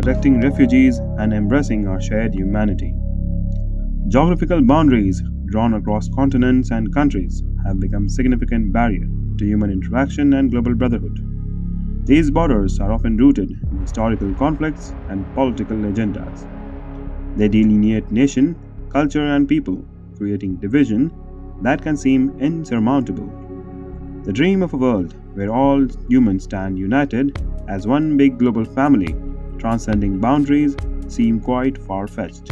protecting refugees and embracing our shared humanity. Geographical boundaries drawn across continents and countries have become significant barrier to human interaction and global brotherhood. These borders are often rooted in historical conflicts and political agendas. They delineate nation, culture, and people, creating division that can seem insurmountable. The dream of a world where all humans stand united as one big global family, transcending boundaries, seem quite far-fetched.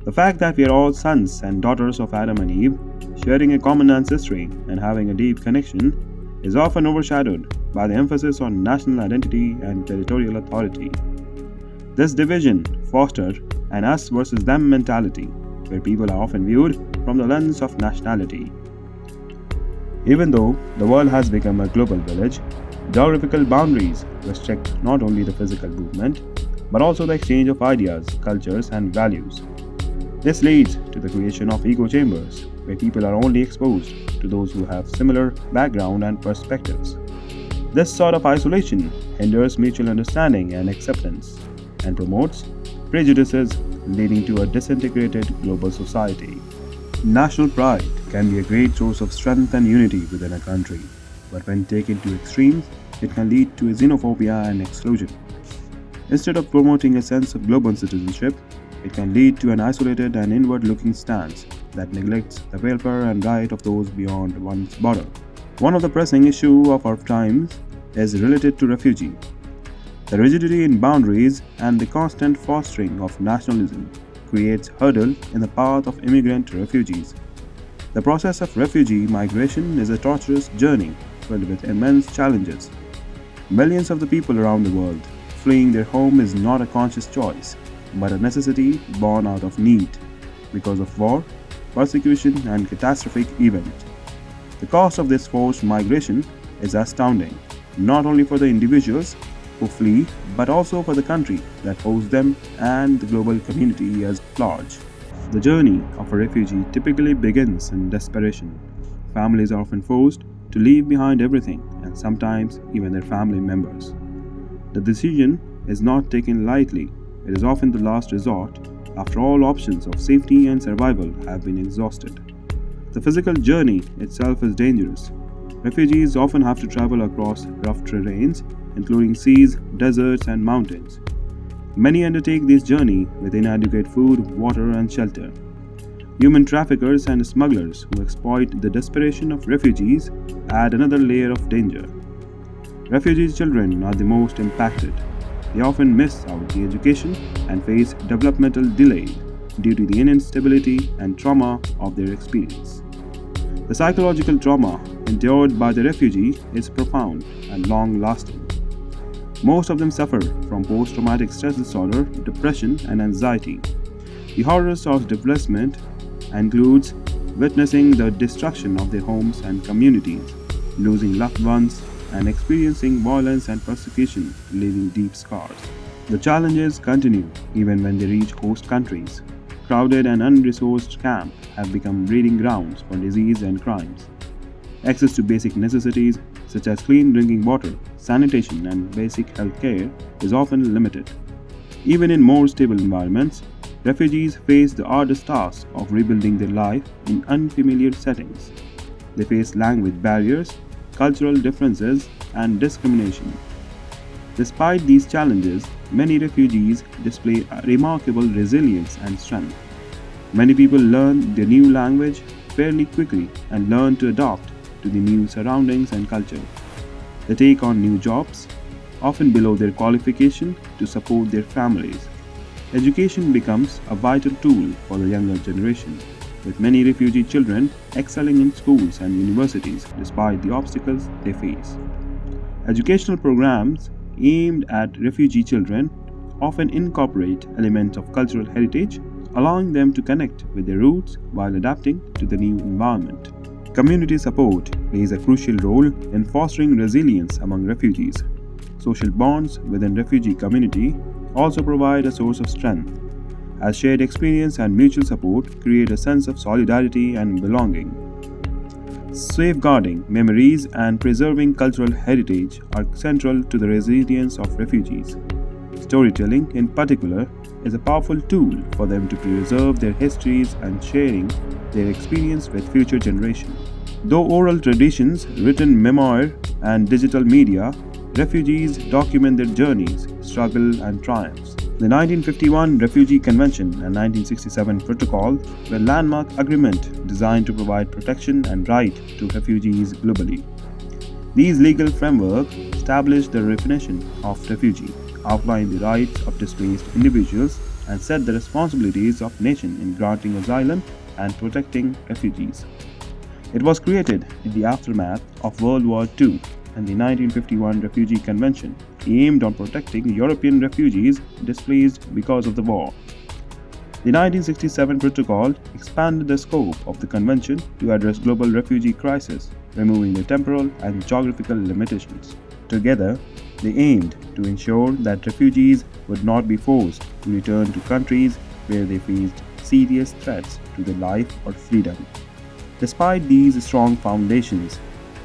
The fact that we are all sons and daughters of Adam and Eve, sharing a common ancestry and having a deep connection, is often overshadowed by the emphasis on national identity and territorial authority. This division fostered an us versus them mentality, where people are often viewed from the lens of nationality. Even though the world has become a global village, geographical boundaries restrict not only the physical movement, but also the exchange of ideas, cultures, and values. This leads to the creation of echo chambers, where people are only exposed to those who have similar background and perspectives. This sort of isolation hinders mutual understanding and acceptance, and promotes prejudices, leading to a disintegrated global society. National pride can be a great source of strength and unity within a country, but when taken to extremes, it can lead to xenophobia and exclusion. Instead of promoting a sense of global citizenship, it can lead to an isolated and inward-looking stance that neglects the welfare and right of those beyond one's border. One of the pressing issues of our times is related to refugee. The rigidity in boundaries and the constant fostering of nationalism creates hurdle in the path of immigrant refugees. The process of refugee migration is a torturous journey filled with immense challenges. Millions of the people around the world fleeing their home is not a conscious choice, but a necessity born out of need because of war, persecution, and catastrophic event. The cost of this forced migration is astounding, not only for the individuals who flee, but also for the country that hosts them and the global community as large. The journey of a refugee typically begins in desperation. Families are often forced to leave behind everything and sometimes even their family members. The decision is not taken lightly. It is often the last resort after all options of safety and survival have been exhausted. The physical journey itself is dangerous. Refugees often have to travel across rough terrains, including seas, deserts, and mountains. Many undertake this journey with inadequate food, water, and shelter. Human traffickers and smugglers who exploit the desperation of refugees add another layer of danger. Refugee children are the most impacted. They often miss out the education and face developmental delays due to the instability and trauma of their experience. The psychological trauma endured by the refugee is profound and long-lasting. Most of them suffer from post-traumatic stress disorder, depression, and anxiety. The horrors of displacement includes witnessing the destruction of their homes and communities, losing loved ones, and experiencing violence and persecution, leaving deep scars. The challenges continue even when they reach host countries. Crowded and unresourced camps have become breeding grounds for disease and crimes. Access to basic necessities such as clean drinking water, sanitation, and basic health care is often limited. Even in more stable environments, refugees face the arduous task of rebuilding their life in unfamiliar settings. They face language barriers, cultural differences, and discrimination. Despite these challenges, many refugees display a remarkable resilience and strength. Many people learn the new language fairly quickly and learn to adapt to the new surroundings and culture. They take on new jobs, often below their qualification, to support their families. Education becomes a vital tool for the younger generation, with many refugee children excelling in schools and universities despite the obstacles they face. Educational programs aimed at refugee children often incorporate elements of cultural heritage, allowing them to connect with their roots while adapting to the new environment. Community support plays a crucial role in fostering resilience among refugees. Social bonds within refugee community also provide a source of strength, as shared experience and mutual support create a sense of solidarity and belonging. Safeguarding memories and preserving cultural heritage are central to the resilience of refugees. Storytelling, in particular, is a powerful tool for them to preserve their histories and sharing their experience with future generations. Though oral traditions, written memoir, and digital media, refugees document their journeys, struggle, and triumphs. The 1951 Refugee Convention and 1967 Protocol were landmark agreements designed to provide protection and right to refugees globally. These legal frameworks established the definition of refugee, outlined the rights of displaced individuals, and set the responsibilities of nations in granting asylum and protecting refugees. It was created in the aftermath of World War II, and the 1951 Refugee Convention aimed on protecting European refugees displaced because of the war. The 1967 Protocol expanded the scope of the convention to address global refugee crisis, removing the temporal and geographical limitations. Together, they aimed to ensure that refugees would not be forced to return to countries where they faced serious threats to their life or freedom. Despite these strong foundations,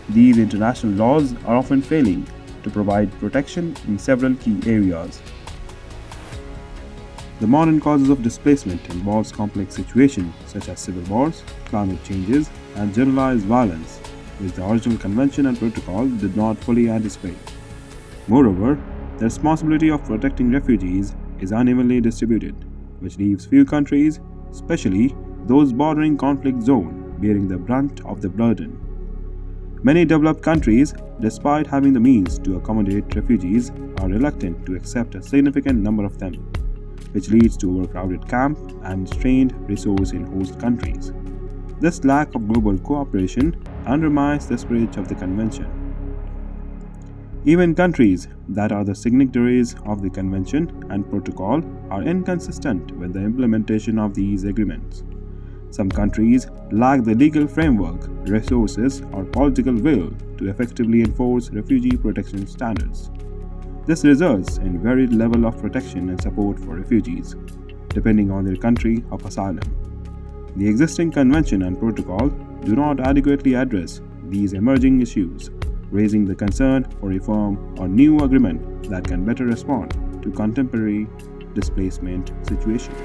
these international laws are often failing to provide protection in several key areas. The modern causes of displacement involves complex situations such as civil wars, climate changes, and generalized violence, which the original convention and protocol did not fully anticipate. Moreover, the responsibility of protecting refugees is unevenly distributed, which leaves few countries, especially those bordering conflict zones, bearing the brunt of the burden. Many developed countries, despite having the means to accommodate refugees, are reluctant to accept a significant number of them, which leads to overcrowded camps and strained resources in host countries. This lack of global cooperation undermines the spirit of the convention. Even countries that are the signatories of the convention and protocol are inconsistent with the implementation of these agreements. Some countries lack the legal framework, resources, or political will to effectively enforce refugee protection standards. This results in varied level of protection and support for refugees, depending on their country of asylum. The existing convention and protocol do not adequately address these emerging issues, raising the concern for reform or new agreement that can better respond to contemporary displacement situations.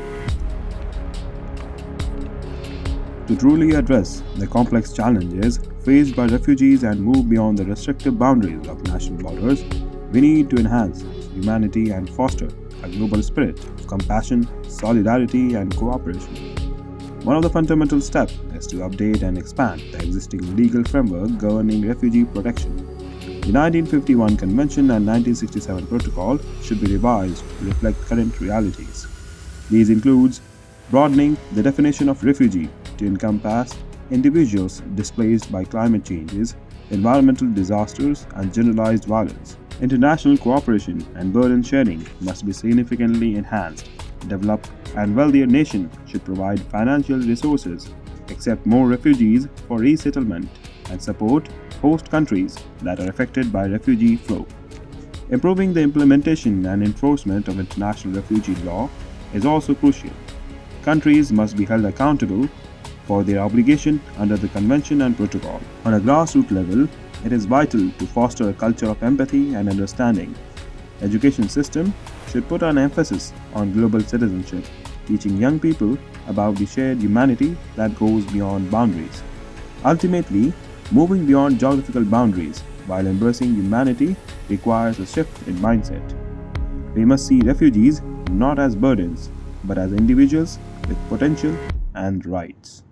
To truly address the complex challenges faced by refugees and move beyond the restrictive boundaries of national borders, we need to enhance humanity and foster a global spirit of compassion, solidarity, and cooperation. One of the fundamental steps is to update and expand the existing legal framework governing refugee protection. The 1951 Convention and 1967 Protocol should be revised to reflect current realities. These include broadening the definition of refugee to encompass individuals displaced by climate changes, environmental disasters, and generalized violence. International cooperation and burden sharing must be significantly enhanced. Developed and wealthier nations should provide financial resources, accept more refugees for resettlement, and support host countries that are affected by refugee flow. Improving the implementation and enforcement of international refugee law is also crucial. Countries must be held accountable for their obligation under the Convention and Protocol. On a grassroots level, it is vital to foster a culture of empathy and understanding. Education system should put an emphasis on global citizenship, teaching young people about the shared humanity that goes beyond boundaries. Ultimately, moving beyond geographical boundaries while embracing humanity requires a shift in mindset. We must see refugees not as burdens, but as individuals with potential and rights.